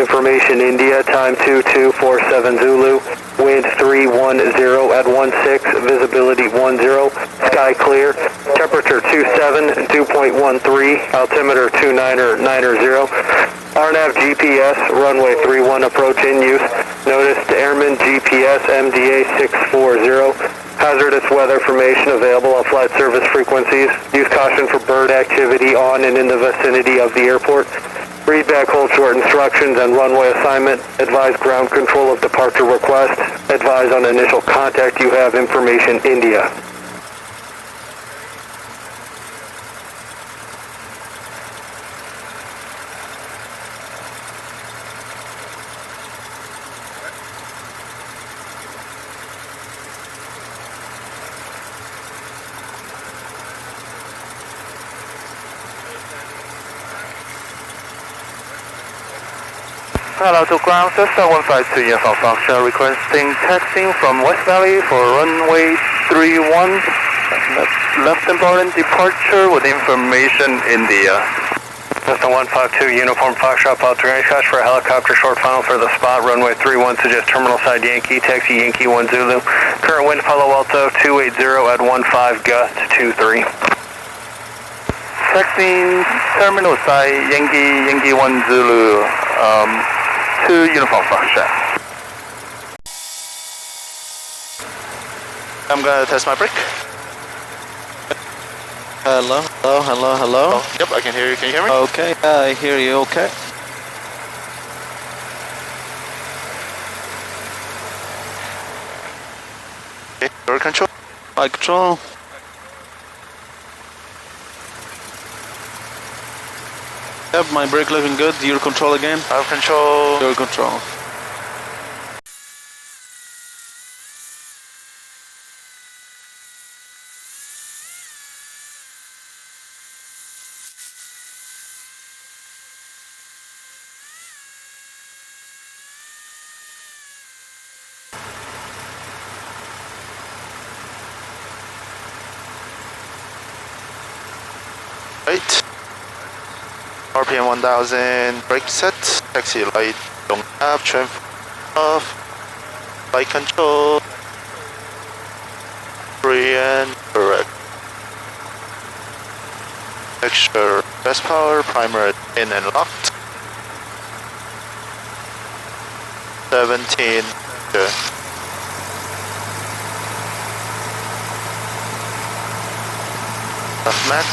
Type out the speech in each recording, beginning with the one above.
information India, time 2247 Zulu, wind 310 at 16, visibility 10, sky clear, temperature 27, dew point 13, altimeter 2990. RNAV GPS, runway 31 approach in use. Notice to airman GPS MDA 640. Hazardous weather information available on flight service frequencies. Use caution for bird activity on and in the vicinity of the airport. Read back hold short instructions and runway assignment. Advise ground control of departure request. Advise on initial contact you have information India. Hello to ground, Cessna152 Uniform Foxtrot requesting taxiing from West Valley for runway 31, left important departure with information India. Cessna152 Uniform Foxtrot, Pilot range catch for a helicopter short final for the spot, runway 31, suggest terminal side Yankee, taxi Yankee 1 Zulu. Current wind Palo Alto 280 at 15, gust 23. Taxiing terminal side Yankee 1 Zulu. To Uniform Foxtrot. I'm gonna test my brake. Hello. Oh, yep, I can hear you. Can you hear me? Okay, I hear you. Okay. Okay, door control. My control. Yep, my brake looking good. Your control again. Out control. Your control. Right. RPM 1000, brake set, taxi light, don't have, trim off, light control, free and correct. Extra best power, primer in and locked. 17, good. Left mat.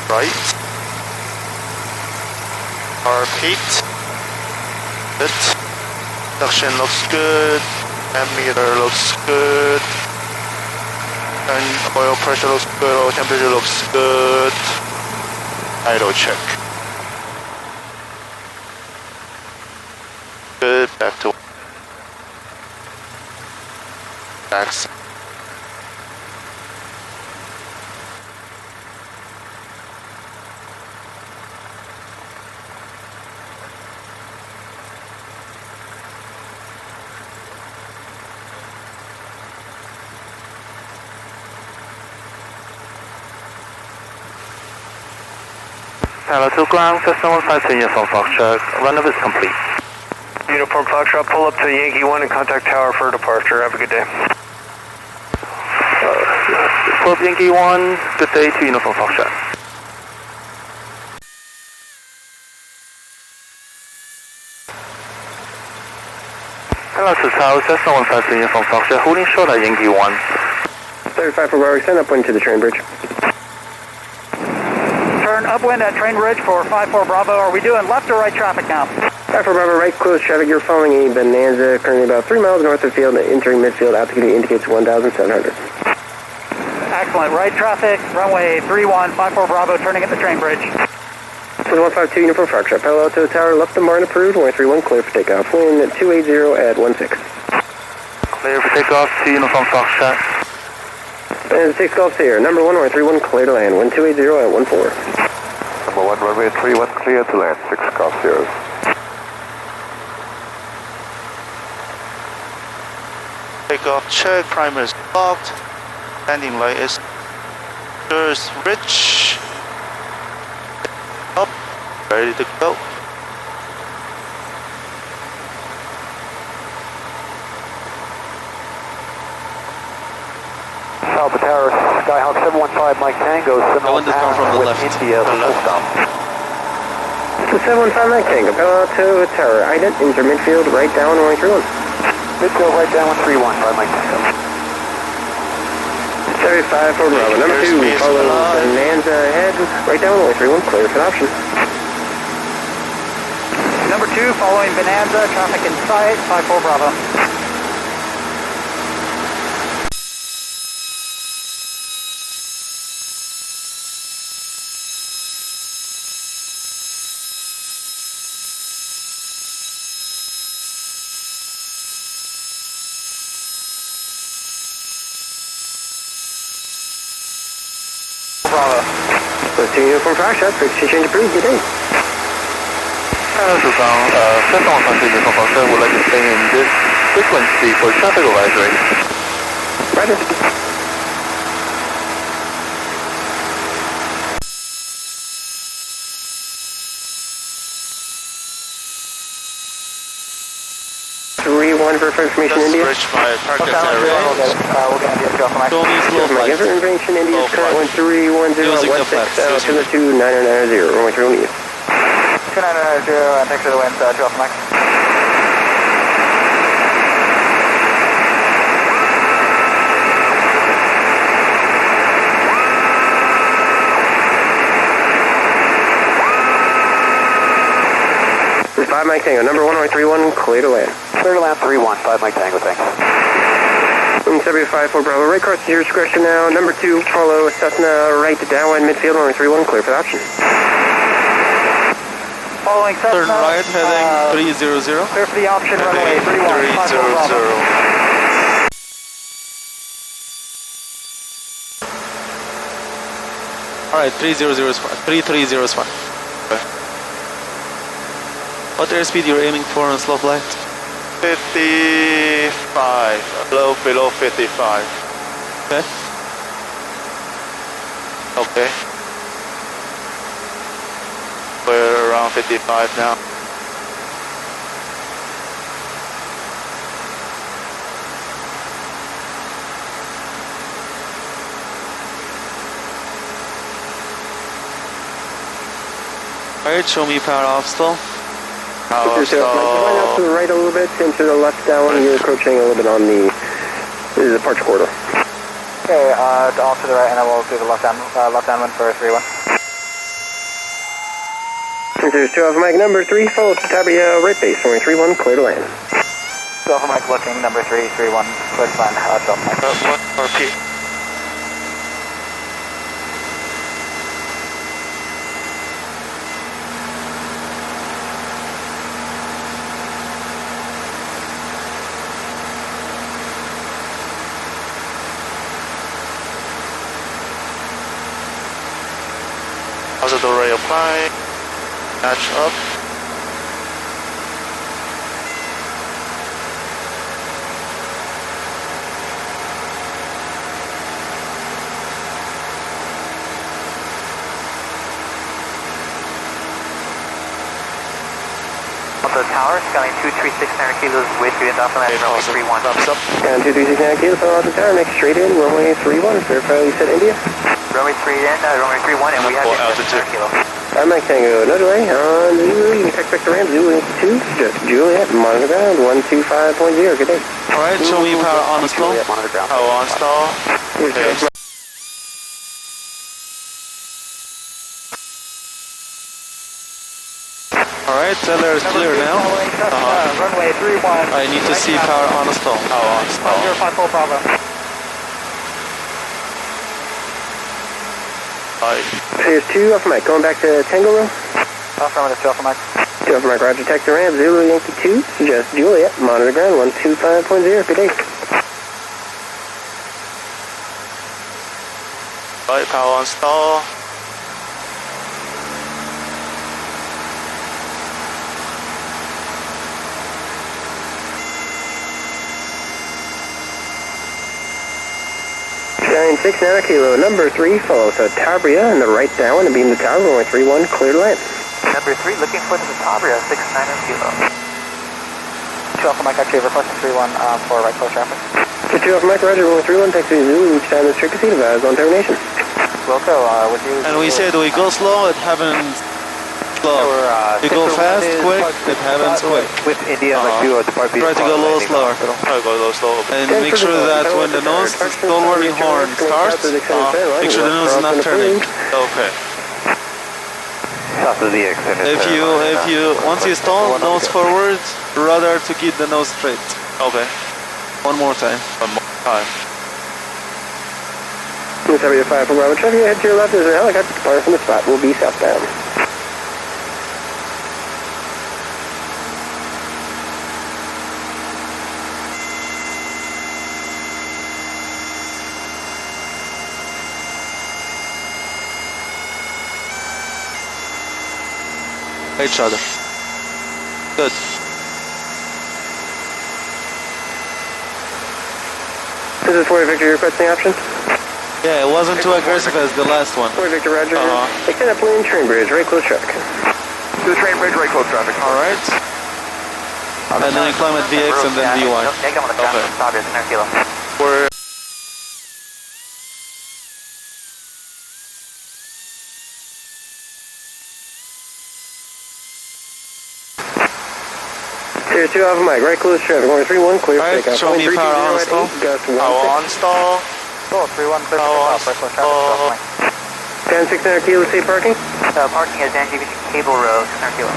Right. Repeat. Good. Suction looks good. Ammeter looks good. And oil pressure looks good. Oil temperature looks good. Idle check. Good. Back to taxi. Hello to ground, Cessna152 Uniform Foxtrot, runoff is complete. Uniform Foxtrot, pull up to Yankee 1 and contact tower for departure. Have a good day. Pull up Yankee 1, good day to Uniform Foxtrot. Hello to Tower, Cessna152 Uniform Foxtrot, holding short at Yankee 1. 35 for Bravo, send upwind to the train bridge. Turn upwind at train bridge for 54 Bravo. Are we doing left or right traffic now? 54 Bravo, right close traffic. You're following a Bonanza, currently about 3 miles north of field, entering midfield. Altitude indicates 1,700. Excellent. Right traffic, runway 31, 54 Bravo, turning at the train bridge. 152 Uniform Foxtrot, Palo Alto Tower, left the Martin approved, 131, clear for takeoff. Wind at 280 at 16. Clear for takeoff to Uniform Foxtrot. And 6 Golf Sierra, number 1, 131, clear to land, wind 280 at 14. Number 1, runway 31, clear to land, 6 Golf Sierra. Takeoff check, primer is locked, landing light is rich, up, ready to go. Alpha Tower, Skyhawk 715 Mike Tango, That one just come from the with left. India, full stop. 715 Mike Tango, Palo Tower, ident, enter midfield, right down, 131. Midfield right down 131 by Mike Tango. 75 for Bravo. Number 2, follow Bonanza ahead, right down, 131, clear for option. Number 2, following Bonanza, traffic in sight, 54 Bravo. Bravo. Let's do uniform fire shot, frequency change approved, good day. Hello, Tucson. Cessna152 uniform officer would like to stay in this frequency for traffic advisory. Roger. One for information Just India. reach my target We'll area. get India Alpha Mike. Show me slow My flight. information India is current 1310 Using the 16 flaps. to the 2990, 131 east. 2990, and thanks for the wind, 2 Alpha Mike. This is 5 Mike Tango, number 1131, clear to land. Clear to land 31, 5 Mike Tango, thanks. 75 for Bravo, right cross to your discretion now. Number 2, follow Cessna right to downwind midfield, 131, clear for the option. Following Cessna. Turn right, heading 300. Clear for the option, runway 31, 54 Bravo. 300. Alright, 300 is fine. 330 is fine. Okay. What airspeed you're aiming for on slow flight? 55, below 55. Okay. Okay. We're around 55 now. Alright, show me power off still. Power Line out to the right a little bit, and to the left down, you're approaching a little bit on the departure corridor. Okay, off to the right, and then we'll do the left downwind for 31. There's 2 Alpha Mike, number 3, follow Tabia right base, 31, clear to land. 2 Alpha Mike looking, number 331, clear to land, 2 Alpha Mike. What RP? How's the array apply? Match up. The tower, scaling 2369 kilos with you and Alpha Mike, runway 31. Wraps up. And 2369 kilos, follow out the tower, next straight in, runway 31, verify you said India. Runway 3 in, runway 31, and we have Full you altitude. kilo. I'm Mike Tango, no delay, on Zulu, you can expect the ramp, Zulu 2, just Juliet, monitor ground, 125.0, good day. Alright, show me power on the slow. Juliet, monitor ground. Power on stall. Okay. Alright, Teller is clear now. Following Cessna, runway 31. I need to see power on the stall. Power on stall. 054 Bravo. Here's 2 Alpha Mike, going back to Tango row. Affirmative, 2 Alpha Mike. 2 Alpha Mike, roger, text the ramp, Zulu Yankee 2, suggest Juliet, monitor ground, 125.0, good day. Right, power on stall. Shine 6 Nano Kilo, number 3, follow Tabria in the right downwind and beam the tower, runway 31, clear to land. Number 3, looking for the Tabria, 690 kilo. 2 Alpha Mike, actually requesting 31 for right close traffic. 2 Alpha Mike, Roger, 131, taxi Zulu, each time is frequency advised on termination. Wilco, with you. And we said we go slow, it happens slow. We go fast, quick, it happens quick. With India, Try to go a little slower. Try to go a little slow. And make sure that when the nose stall warning horn starts, make sure the nose is not turning. Okay. South of the exit. Once you stall, nose forward, rudder to keep the nose straight. Okay. One more time. One more time. 75 from Bravo Traffic, head to your left, there's a helicopter departing from the spot, will be southbound. Each other. Good. This is 40 Victor, requesting options. Yeah, it wasn't too aggressive as the last one. 40 Victor, Roger. Extend up lane, train bridge, right close traffic. To the train bridge, right close traffic. Alright. And then you climb at VX and then VY. Okay. We're Series 2 Alpha Mike, right close traffic, 131, clear for Alright, takeoff. show me power on stall. power on stall. Oh, 31, clear for takeoff, right close traffic. 10-600 kilo, safe parking. Parking is NGV Cable Road, 600 kilo.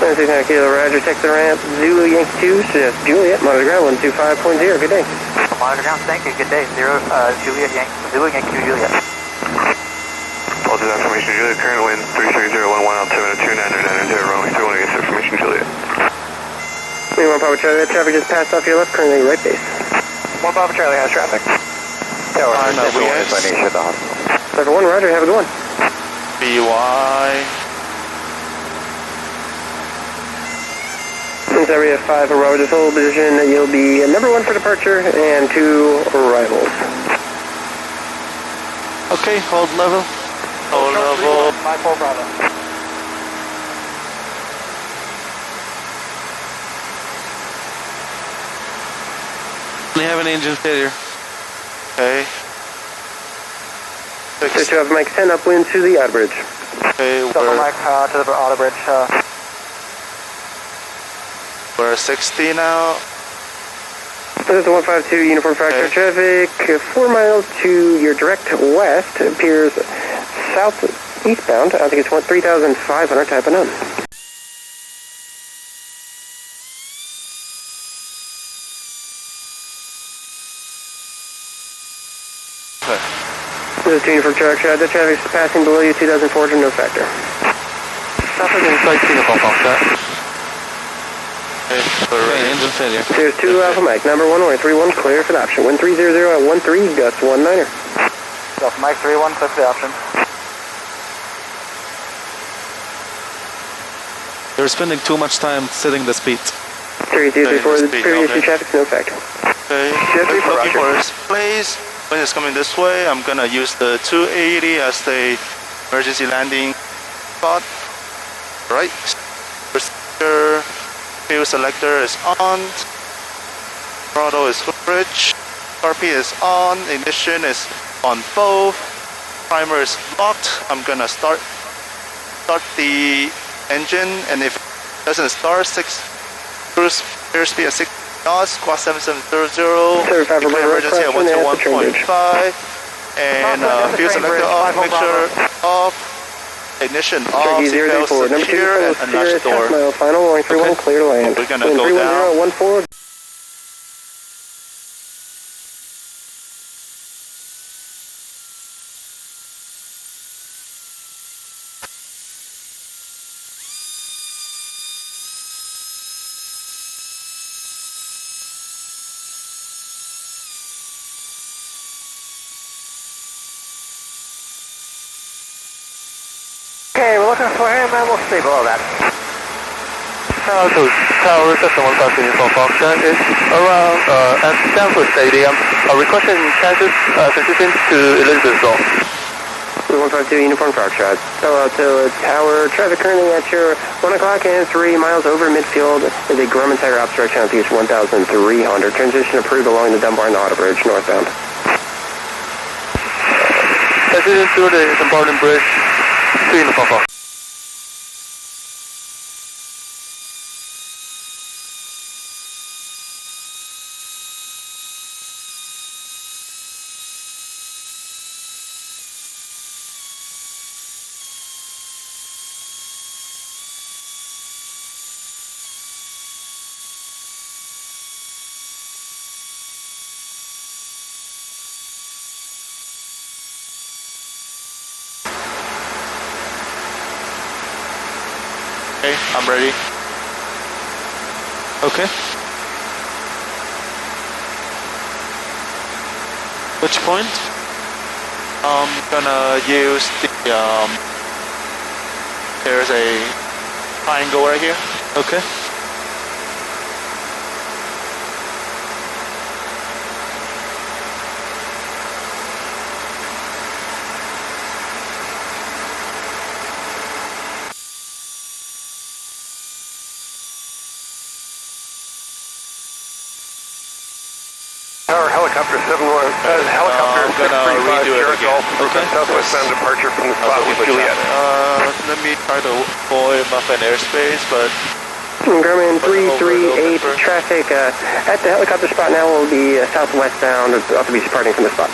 10-600 kilo, Roger, text the ramp, Zulu Yankee 2, suggest Juliet, monitor ground 125.0, good day. Monitor ground, thank you, good day. Juliet, Zulu Yankee 2, Juliet. All to information, Juliet, current wind 33011, altimeter 2990, runway 31, against information, Juliet. 1 Papa Charlie, that traffic just passed off your left, currently right base. 1 Papa Charlie has traffic. Tower, VX. Sector 1, Roger, have a good one. VY. Since area 5 Roger, this whole position, you'll be number 1 for departure and 2 arrivals. Okay, hold level. Hold level. 5-4 Bravo. We have an engine failure. Okay. Series 2 Alpha Mike, 10 upwind to the outer bridge. Okay, Double Mike to the auto bridge. we're 60 now. This is 152 Uniform Factor traffic, 4 miles to your direct west, appears southeastbound, I think it's 3,500, type of none. This is Uniform Truck, the traffic is passing below you, 2,400, no factor. Traffic inside Uniform Foxtrot. Okay, engine failure. There's 2 Alpha Mike, number 1, or 31, clear for the option. Wind 300 at 13, gusts 19er. Alpha Mike 31, clear for the option. You're spending too much time setting the speed. Series 234, the speed, previous okay. traffic, no factor. Okay, looking for his place. When it's coming this way, I'm gonna use the 280 as the emergency landing spot. Right. Procedure. Fuel selector is on. Throttle is bridge. RP is on. Ignition is on both. Primer is locked. I'm gonna start the engine, and if it doesn't start, cruise airspeed at 6 knots, squawk 7700. Declare emergency at 121.5. And fuel selector off. Make sure off. Ignition off, seatbelt secure, and latch door. Mile, final warning, 31, clear to land. We're gonna go down. 31014. Okay, we're looking for him and we'll stay below that. Tower Cessna152 Uniform Foxtrot is around at Stanford Stadium. Requesting chances assistance to Elizabethville. 152 Uniform Foxtrot. Palo Alto Tower, traffic currently at your 1 o'clock and 3 miles over midfield is a Grumman Tiger obstruction on PH 1300. Transition approved along the Dunbar and Auto Bridge northbound. Transition through the Dunbar Bridge, 2 Uniform Fox. Okay, I'm ready. Okay. Which point? I'm gonna use the, there's a triangle right here. Okay. Tower, helicopter 71, helicopter 635 Sierra Golf, southwest bound departure from the spot with Juliet. Let me try to avoid muffin airspace, but Grumman 338 traffic at the helicopter spot now will be southwest bound. Ought to be departing from the spot.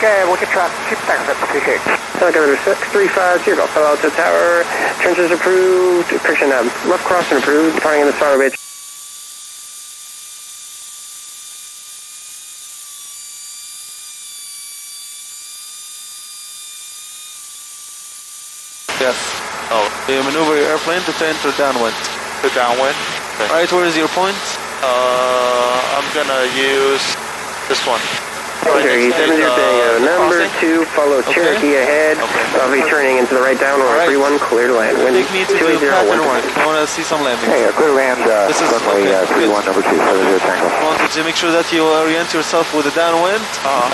Okay, we'll get traffic. Keep seconds up, appreciate it. Helicopter 635 Sierra Golf, Palo Alto Tower, trenches approved, correction, rough crossing approved, departing in the Star Ridge. Yes. oh, You maneuver your airplane to enter downwind. the downwind. Okay. Alright, where is your point? I'm gonna use this one. Cherokee 70 number 2, follow Cherokee ahead. Okay. I'll be turning into the right downwind, Alright. 31, clear to land. Wind Take me to the pattern work. I want to see some landings. Hey, clear land, This is runway okay, 31, number 2, 70 Tango. I wanted to make sure that you orient yourself with the downwind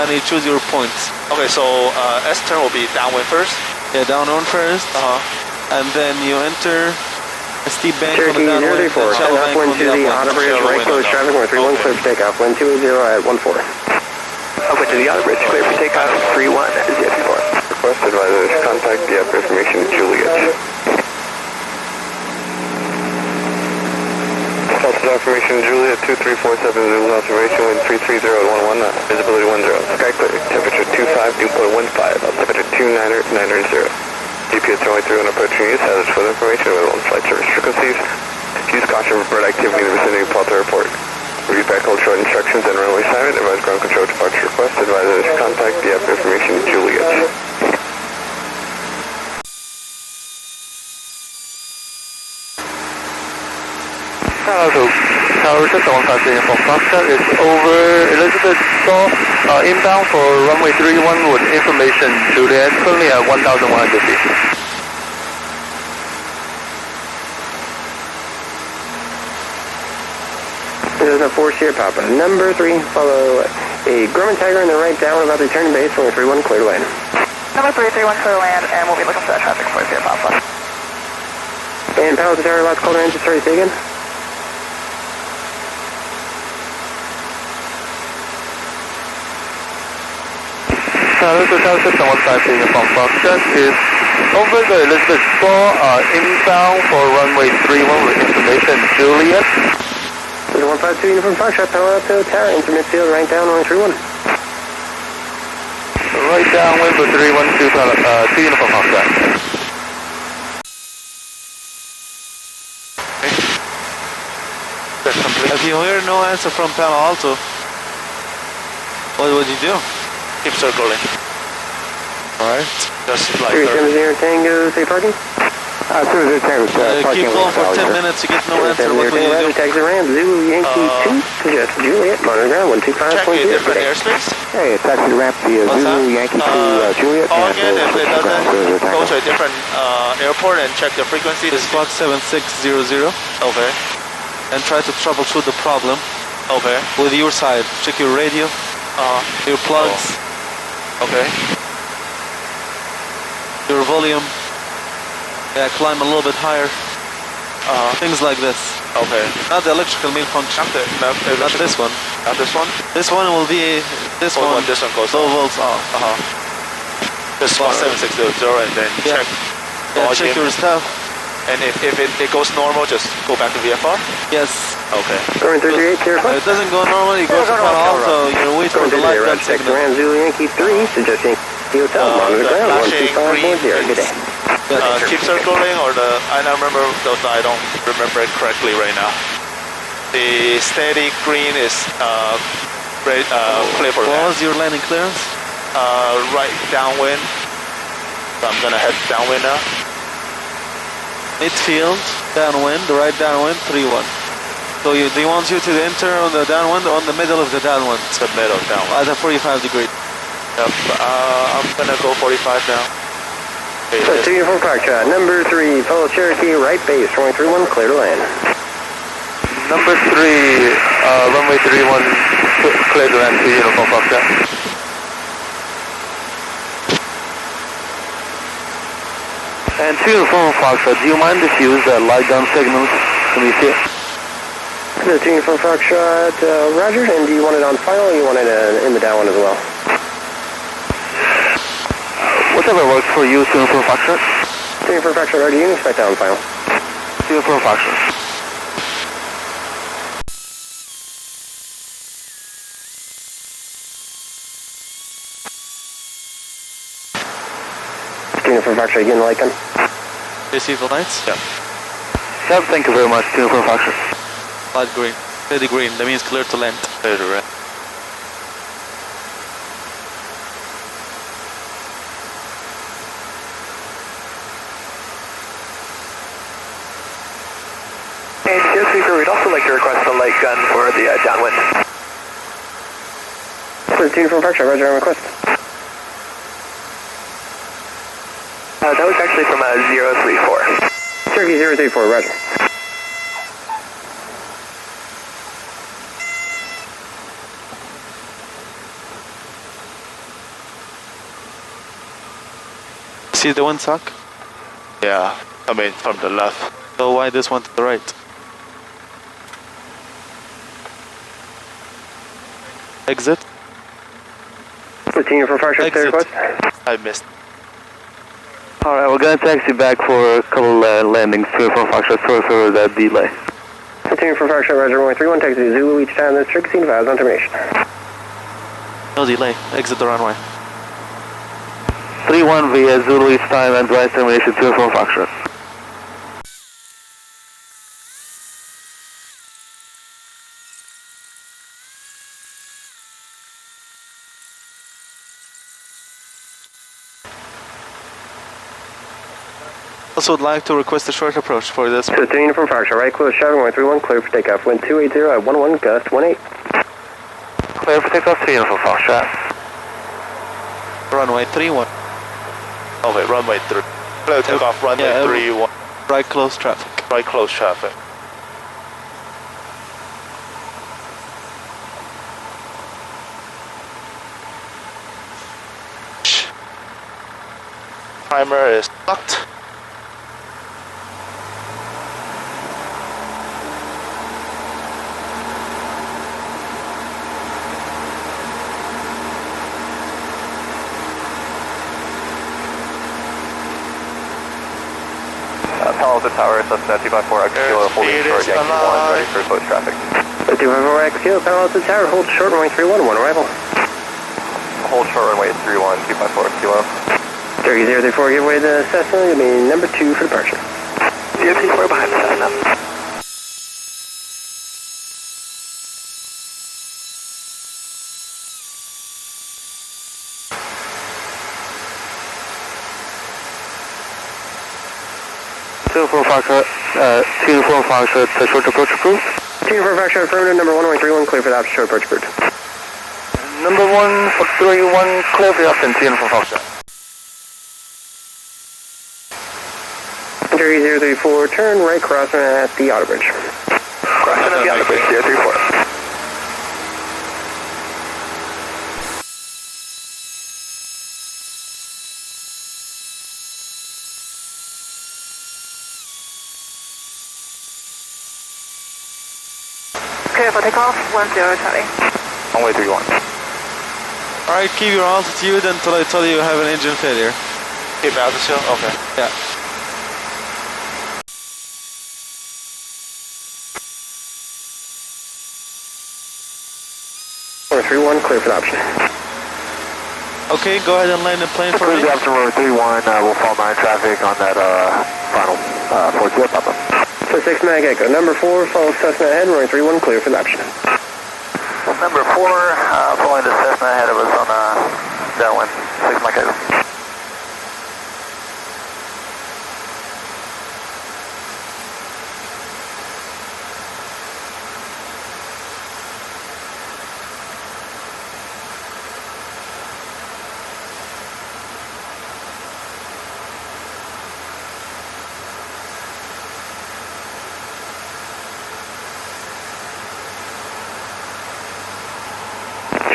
and you choose your points. Okay, so S turn will be downwind first. Yeah, downwind first, and then you enter a steep bank on the Cherokee downwind, 034, and shallow bank upwind on to the the upwind. Auto Bridge, right close traffic, 31, clear for takeoff, wind 280 at 14. Upwind to the Auto Bridge, clear for takeoff, 31, ZF4. Request advisors, contact the up information Juliet. Delta information Juliet 2347 Zulu observation wind 330 at 11, visibility 10. Sky clear, temperature 25, dew point 15, altimeter 290. GPS runway 31 approaching use, hazards for information with on flight service frequencies. Use caution for bird activity in the vicinity of Palta Airport. Read back all short instructions and runway assignment. Advise ground control departure request. Advisors contact the up information Juliet. So Tower Cessna152 from Foxtrot is over Elizabeth Shaw, inbound for runway 31 with information Juliet, currently at 1,100 feet. This is a 4 Sierra Papa. Number 3, follow a Grumman Tiger in the right down about to turn base, runway 31, clear to land. Number 331 clear land, and we'll be looking for that traffic for Sierra Papa. And Palo Alto Tower, lots colder engine, sorry, say again. This is Tower Cessna152 from Foxtrot is over the Elizabeth Shaw, inbound for runway 31 with information Juliet. This is 152 Uniform Foxtrot, Palo Alto Tower, into midfield, right down, runway 31. Right downwind for 312 to Uniform Foxtrot. That's complete. If you hear no answer from Palo Alto, what would you do? Keep circling. Alright. Just like 370 Tango, say parking. As soon as it takes parking Keep going for 10 minutes, you get no answer. 370 What will you Tango, do? taxi ramp, Zulu Yankee 2, suggest Juliet, monitor ground, 125.0. check a different airspace. Hey, taxi ramp via What's Zulu that? Yankee to Juliet. Call and again if it ground, doesn't Tango. go to a different airport and check the frequency. It's Fox 7600 Okay. and try to troubleshoot the problem Okay. with your side. Check your radio, your plugs. Okay. your volume. Yeah, climb a little bit higher. Things like this. Okay. Not the electrical malfunction. Not this one. Not this one? This one will be this one. This one goes low off. volts off. Just spot 7600 and then Yeah. check Yeah, check volume. your stuff. And if it goes normal, just go back to VFR? Yes. Okay. Going 338, clear It doesn't go normally, it goes to Palo Alto. You wait for the light gun signal. Ram Zulu Yankee 3, suggesting hotel, monitor the ground, flashing 125.0, good day. Keep circling or I don't remember those. I don't remember it correctly right now. The steady green is clear for What that. was your landing clearance? Right downwind. So I'm gonna head downwind now. Midfield, downwind, right downwind, 3-1. So they want you to enter on the downwind, on the middle of the downwind. The middle downwind. At a 45 degree. Yep. I'm gonna go 45 now. Okay, So, 2 uniform Foxtrot, number 3, follow Cherokee, right base, runway 31, clear to land. Number 3, runway 31, clear to land to uniform Foxtrot. And 2 uniform Foxtrot, do you mind if you use the light gun signals when you see it? The 2 uniform Foxtrot, roger, and do you want it on final or you want it in the downwind as well? Whatever works for you, 2 uniform Foxtrot. 2 uniform Foxtrot, roger, you can expect that on final. 2 uniform Foxtrot. Uniform Foxtrot, again, light gun. You see the lights? Yeah. Yep, thank you very much, Uniform Foxtrot. Light green. Steady green, that means clear to land. Clear to land. And yes, speaker, we'd also like to request a light gun for the downwind. So, 2 uniform Foxtrot, roger, on request. That was actually from 034. Cherokee 034, roger. See the one sock? Yeah, I mean from the left. So why this one to the right? Exit? 15 uniform Foxtrot, clear Exit. request. I missed. Alright, we're gonna taxi back for a couple landings, 2 uniform Foxtrot, sorry for that delay. 15 uniform Foxtrot, roger, runway 31, taxi to Zulu each time, this Cherokee 5 on termination. No delay. Exit the runway. 3-1 via Zulu each time, and advise termination, 2 uniform Foxtrot. Also would like to request a short approach for this. So 2 uniform Foxtrot, right close, shot, runway 31, clear for takeoff, wind 280 at 11, gust 18. Clear for takeoff, 2 uniform Foxtrot. Runway 31. Okay, runway 3. Clear to takeoff, runway Yeah, 31. Right close traffic. Right close traffic. Timer is locked. Palo Alto Tower, Cessna 254, Kilo, holding short, Yankee 1, ready for close traffic. 254 Kilo, Palo Alto Tower, hold short, runway 31, 1 arrival. Hold short runway 31, 254, Kilo. Cherokee 034, give way to Cessna, you'll be number 2 for departure. 034 behind the Cessna. Uniform Foxtrot, short approach approved. Uniform Foxtrot, affirmative, number 1, runway 31, clear for the option short approach approved. Number 1 for 31, clear for the option, uniform Foxtrot. Cherokee 034, turn right crossing at the auto bridge. Crossing at the auto bridge, 034. Bravo takeoff, 10 Charlie. Runway 31. Alright, keep your altitude until I tell you you have an engine failure. Keep altitude? Okay. Yeah. Runway 31, clear for the option. Okay, go ahead and land the plane for me. Clear the option, runway 31, we'll fall 9 traffic on that final 4-0 Papa. So 6 Mag Echo, number 4, follow Cessna ahead, runway 31, clear for the option. Number 4, following the Cessna ahead of us on downwind, 6 Mike Echo.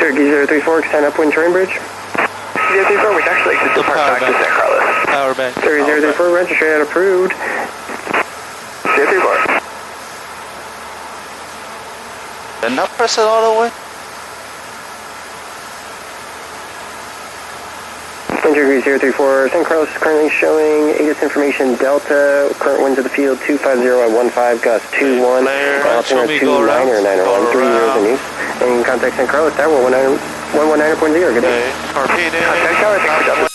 Cherokee 034, extend upwind terrain bridge. 034, we actually exit The depart power back to back. San Carlos. Power back. Cherokee 034, registry out approved. 034. Then not press it all the way. Cherokee 034, San Carlos is currently showing ATIS information Delta, current winds of the field 250 at 15, gust 21, altimeter 29 or 901, 3 zeros in use. And contact San Carlos Tower 119.0, good day. RP, Contact tower, thanks for Delta.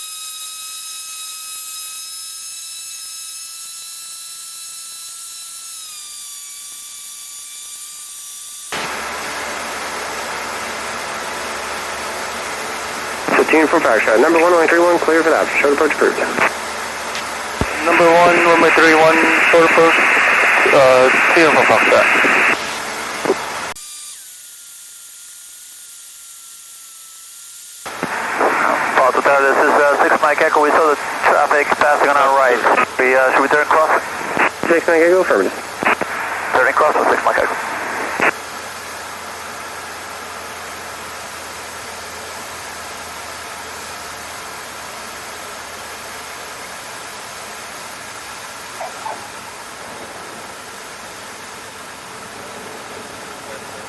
So tune for power shot. Number 1, runway 31, clear for that. Short approach approved. Number 1, runway 31, short approach, clear for Foxtrot. This is 6 Mike Echo. We saw the traffic passing on our right. Should we turn cross? 6 Mag Echo, affirmative. Turning cross on 6 Mike Echo.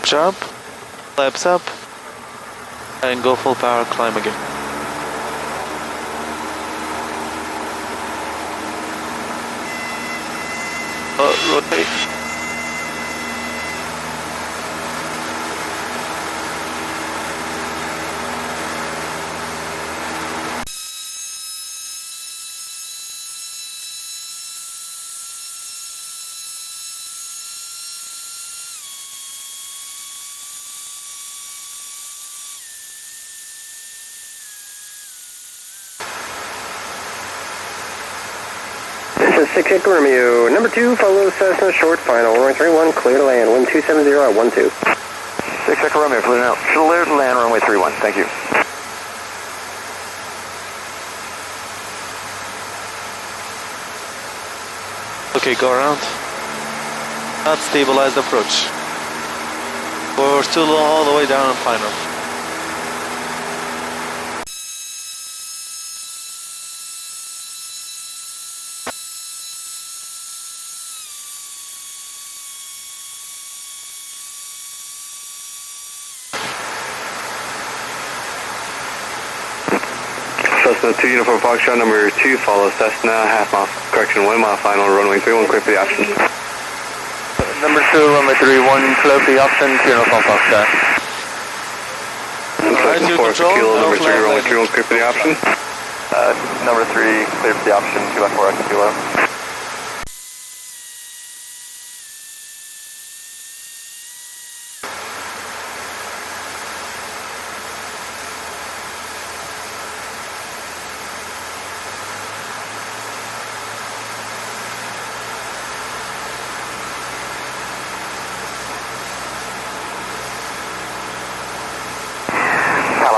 Jump, flaps up, and go full power, climb again. Rotate. This is 6 Echo Romeo. Number 2, follow Cessna short final. Runway 31, clear to land. Wind 270 at 12. 6 Echo Romeo, clear now. Clear to land, runway 31. Thank you. Okay, go around. Not stabilized approach. We're still all the way down on final. Cessna 2 Uniform Foxtrot, number 2, follow Cessna, half mile, correction, 1 mile final, runway 31, clear for the option. Number 2, runway 31, clear for the option, 2 Uniform Foxtrot. Cessna 4 kilo, number 3, runway 31, clear for the option. Number 3, clear for the option, 2 left 4 kilo.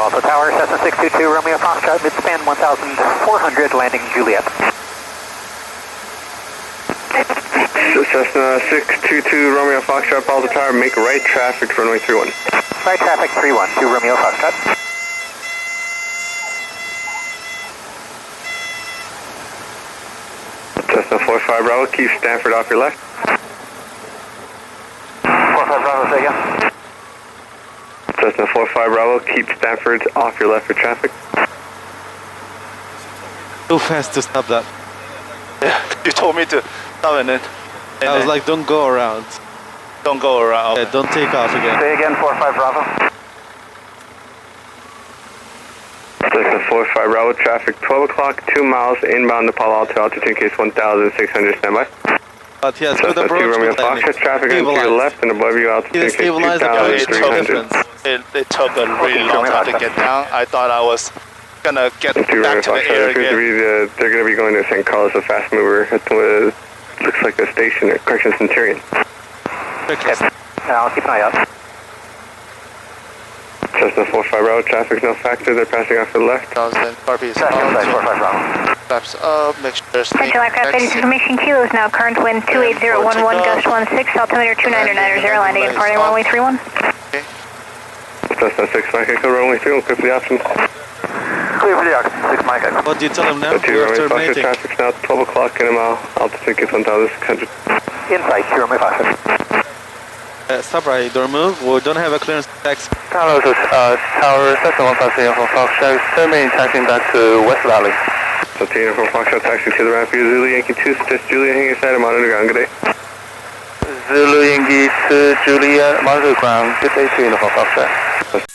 Alpha Tower, Cessna 622, Romeo Foxtrot, midspan 1400, landing Juliet. Cessna 622, Romeo Foxtrot, Alpha Tower, make right traffic, runway 31. Right traffic 31 to Romeo Foxtrot. Cessna 45 Bravo, keep Stanford off your left. 45 Bravo, say again. Cessna 45 Bravo, keep Stanford off your left for traffic. Too fast to stop that. Yeah, you told me to stop and then. I was like, don't go around. Don't go around. Yeah, don't take off again. Say again, 45 Bravo. Cessna 45 Bravo, traffic 12 o'clock, 2 miles inbound to Palo Alto, altitude case 1,600, standby. But yes, with Cessna the 2 Romeo approach, Foxtrot, traffic into your left and above you, altitude case stabilize the approach, 2,300. It took a really long time to get down. I thought I was gonna get Two Romeo back to the Foxtrot, air appears to again. be they're going to be going to St. Carlos, a fast mover. It looks like a station at Correction Centurion. I'll keep an eye out. Cessna 45 Bravo, traffic's no factor, they're passing off to the left. 1000 RPs. 45 Bravo. Flaps up, make sure there's Central aircraft ready information, kilos now, current wind 28011, gust 16, altimeter 2990, landing and departing runway 31. Cessna 6 Mike Echo, runway 31, clear for the option. Clear for the option, 6 Mike Echo. What do you tell them now? Two We're Romeo Foxtrot, terminating. traffic's now 12 o'clock in a mile, altitude case 1,600. Inside, 2 Romeo Foxtrot. Stop right, don't move. We don't have a clearance taxi. Carlos, Tower, Cessna 152 from Foxtrot, terminating taxiing back to West Valley. So Tina from Foxtrot, taxi to the ramp, Zulu Yankee 2, suggest Julia hanging side, I'm on underground, good day. Zulu Yankee to Julia, monitor ground, good day to you from Foxtrot.